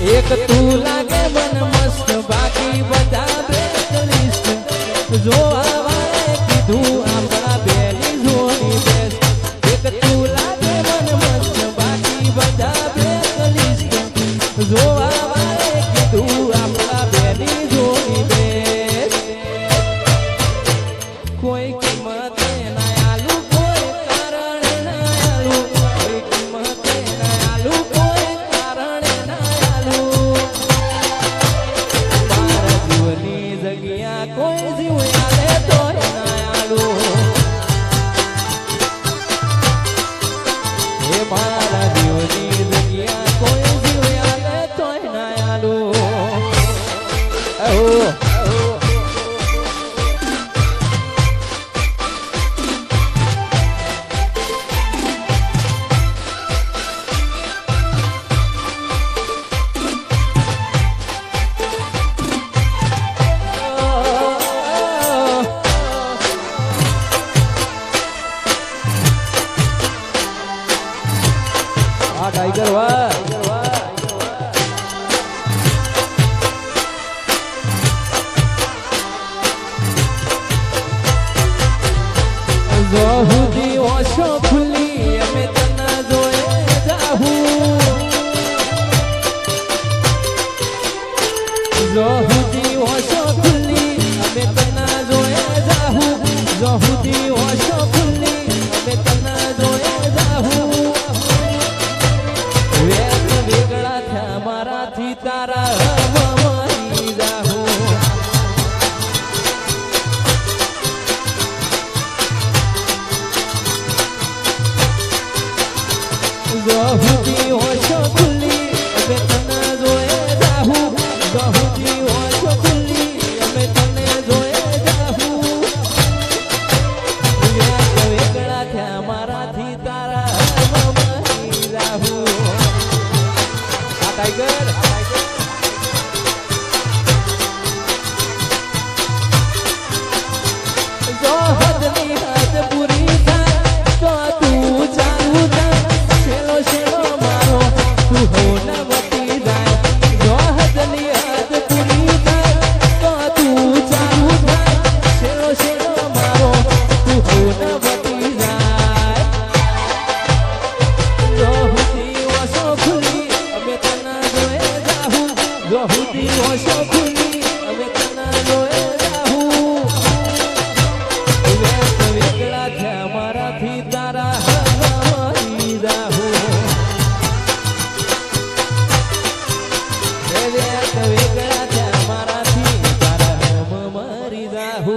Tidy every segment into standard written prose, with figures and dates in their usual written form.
એક તું લાગે મન મસ્ત બાકી બધા બેસ્ટ જોવા વાળે કીધું આપણા બેની જોડી બેસ્ટ એક તું લાગે મન મસ્ત બાકી બધા બેસ્ટ જોવા વાળે કીધું આપણા બેની જોડી બેસ્ટ કોઈ કિંમત ના આલુ કોઈ કારણ ના આલુ કોઈ કિંમત ના આલુ કોઈ કારણ ના આલુ મારા જીવની જગ્યા કોઈ જીવ આલે તો ના આલુ હે મારા જીવની જગ્યા કોઈ જીવ આલે તો ના આલુ टाइगर वाह जोहुदी ओशो खुली हमें तना जोए जाहू जोहुदी ओशो खुली हमें तना जोए जाहू जोहुदी ओशो खुली हमें तना जोए जाहू वेगळा था माराथी तारा मरी जाहू जोहुदी ओशो खुली हमें तना जोए जाहू जोहुदी ओशो खुली हमें तने जोए जाहू वेगळा था माराथी तारा मरी जाहू टाइगर जो हदनी हद पूरी था तो तू चालू था शेलो शेलो मारो तू हो न बती जाए जो हदनी हद पूरी था तो तू चालू था शेलो शेलो मारो तू हो न बती जाए जो हुदी वसो खुली हमें तना जोए जाहू जो हुदी वसो खुली हमें तना जोए जाहू वेगळा थ्या माराथी तारा मरी जाहू वेगळा थ्या माराथी तारा मरी जाहू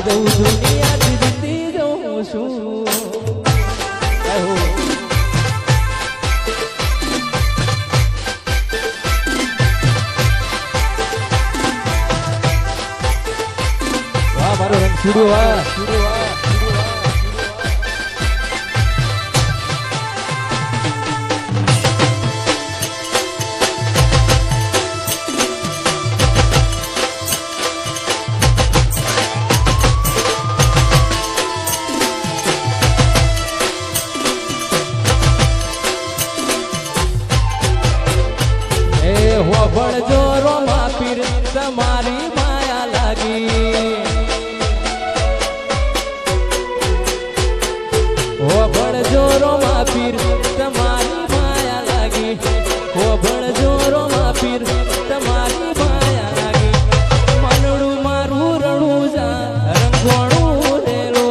જઉં દુનિયા જીતતી જઉં છું વાહ મારો રંગ છૂડ્યો વાહ વળજો રોમા પીર તમારી માયા લાગી વળજો રોમા પીર તમારી માયા લાગી વળજો રોમા પીર તમારી માયા લાગી મનડું મારું રણું જા રંગોણું રેલો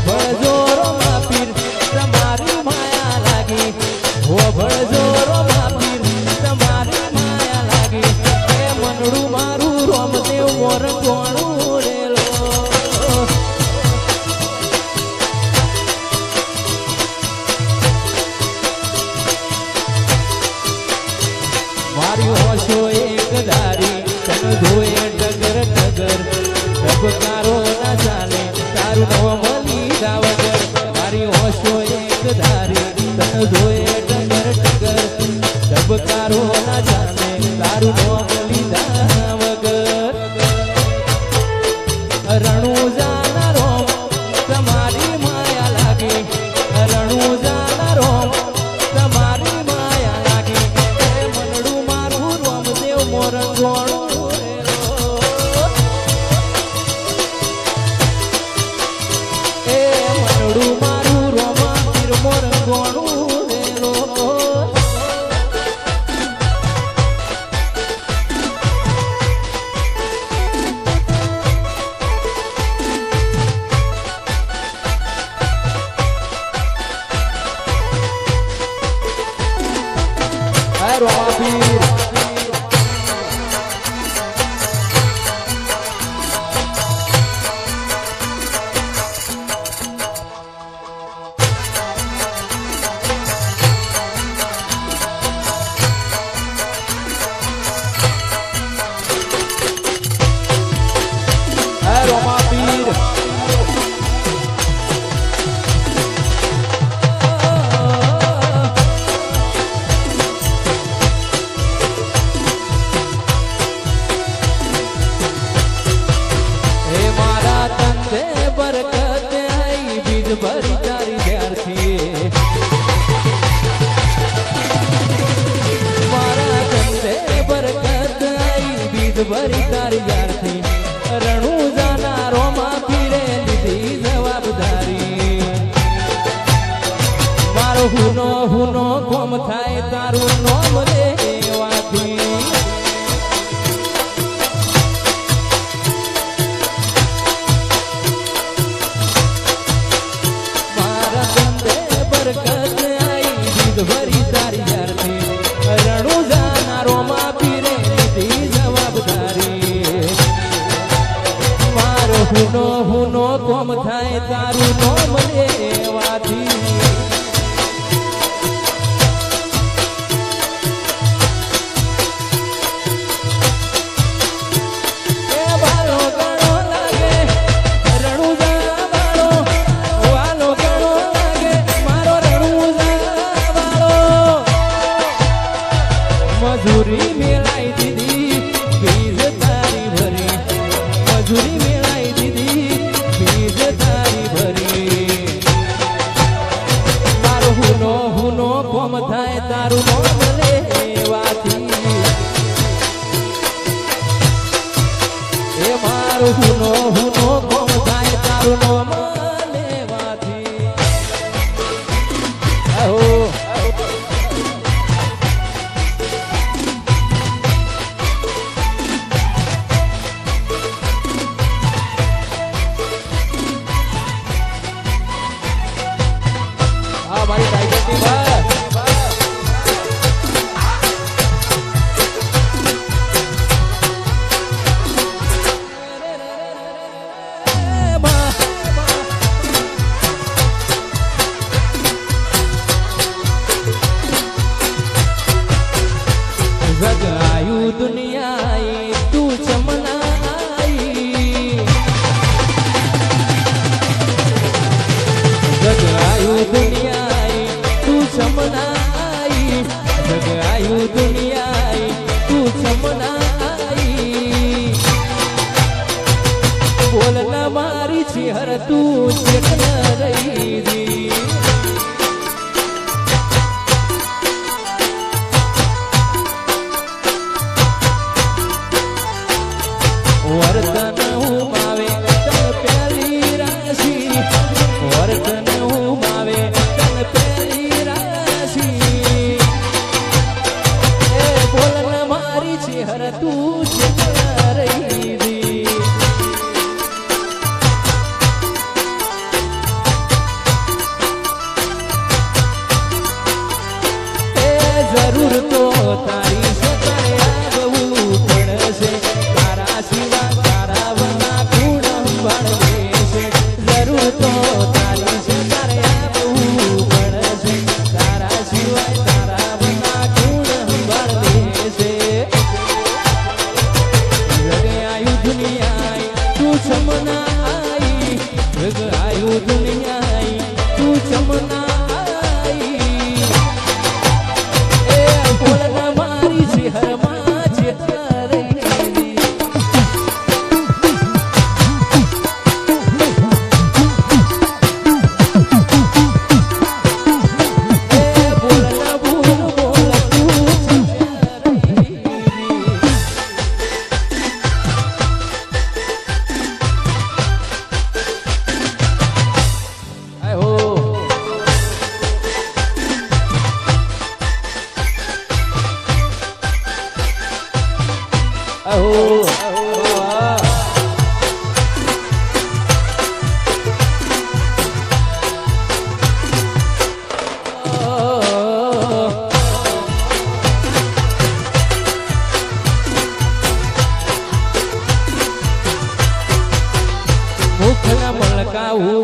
ભળજો રોમા પીર તમારી માયા લાગી ભળજો રોમા પીર તમારી માયા લાગી એ મનડું મારું રોમદેવ મોર કોણું રેલો મારી હોશો એક ધારી તન ધોએ ડગર ડગર ડબકારો ના ચાલે તારું નોમ વગર મારી હોશો એક ધારી તન ધોએ ડગર ડગર ડબકારો ના ચાલે તારું નોમ લીધા વગર રણું જાના રોમ તમારી માયા લાગી રણું જાના રોમ તમારી માયા લાગી એ મનડું મારું રોમદેવ મોર ગોણું મારું રોમા પીર મોર ગોણું રેલો રોમા પીર રોમા પીર હે મારા તંદે બરકત આઈ બીજ ભરી તારી ધ્યારથી મારા તંદે બરકત આઈ બીજ ભરી તારી ધ્યારથી રણું જાના રોમા પીરે લીધી જવાબદારી મારો હુનો કોમ થાય તારું નોમ લેવાથી મારા ધંધે બરકત આઈ દીધ ભરી તારી યારથી રણું જાના રોમા પીરે લીધી જવાબદારી હુનો કોમ થાય તારું નોમ લેવાથી એ વાલો ગણો લાગે રણુજા વાળો વાલો ગણો લાગે મારો રણુજા વાળો મજૂરી મેળાઈ દીધી બીજ તારી ભરી મજૂરી મેળાઈ દીધી બીજ તારી ભરી મારો હુનો કોમ થાય તારું નોમ લેવાથી એ મારો હુનો કોમ થાય તારું નોમ લેવાથી આહો મારી ટાઈગર ટીમ તું ચેત ન રહી દી વર્તન ઉમાવે તન પેલી રાશિ વર્તન ઉમાવે તન પેલી રાશિ એ બોલન મારી છે હર તું ચેત ન રહી દી જરૂર તો તારી છે તારે આવવું પડશે તારા સિવા તારા વના ગુણ સંભાળવે છે જરૂર તો તારી છે તારે આવવું પડશે તારા સિવાય તારા વના ગુણ સંભાળવે છે જગ આયુ દુનિયા તું ચમના આઈ જગ આયુ દુનિયા તું ચમના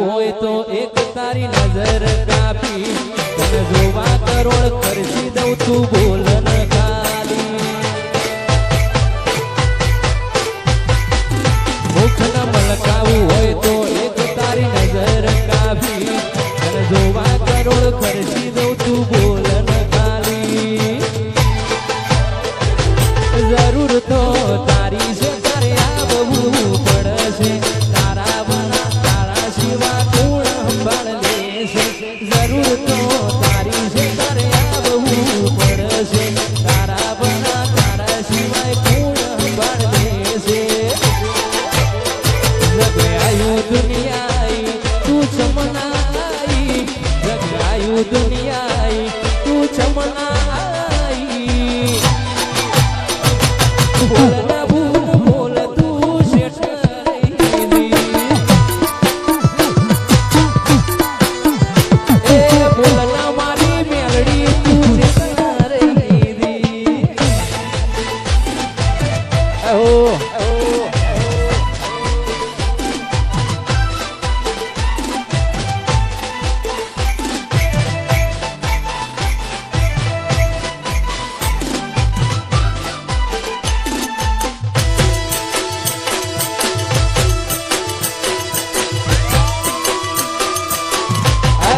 હોય તો એક તારી નજર કાપી તને જોવા કરોડ ખર્ચી દઉં તું બોલ ન ખાલી મુખ ન મલકાવું હોય તો એક તારી નજર કાપી તને જોવા કરોડ ખર્ચી દઉં તું બોલ ન ખાલી જરૂર તો તારી છે તારે આવવું પડશે જરૂર તો તારી છે તારે આવવું પડશે તારા બના તારા સિવાય કોણ સંભાળે છે જગાયું દુનિયા તું ચમનાઈ જગાયું દુનિયા તું ચમનાઈ બોલ ના ભૂલ બોલ તું શેઠ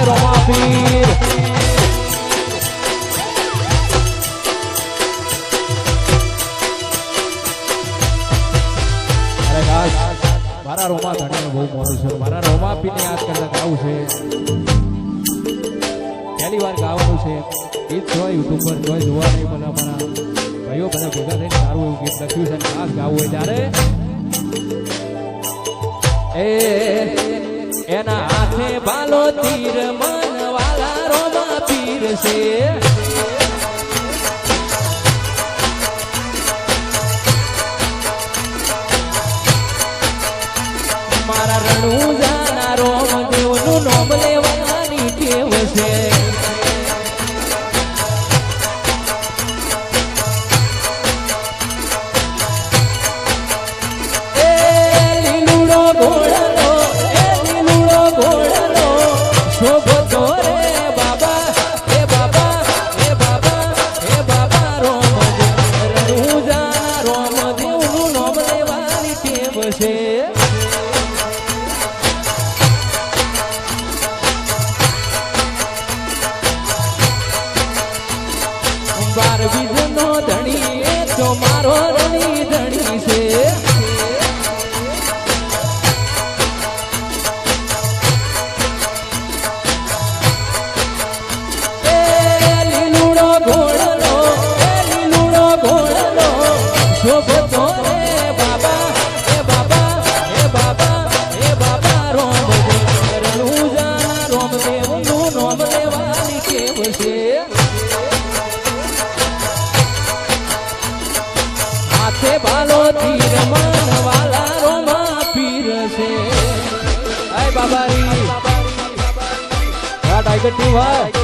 Romapir અરે ગાસ મારા રોમા ધણીને બહુ મોડું છે મારા રોમાપીને યાદ કરતા ગાવું છે પહેલી વાર ગાવાનું છે ગીત જોવા યુટ્યુબ પર જોવા નહીં મને અમારા ભાઈઓ બધા ભેગા થઈને સારું એવું ગીત લખ્યું છે ખાસ ગાવું હોય ત્યારે એના હાથે બાલો તીર મન વાલા રોમા પીર છે મારા રણું જાના રોમ દેવનું નોમ લેવાની ટેવ છે બાર બીજનો ધણી એ તો મારો રણી ધણી છે છે ભાલો ધીર મન વાલા રોમા પીર છે આય બાબારી આ ટાઈગર ટીમ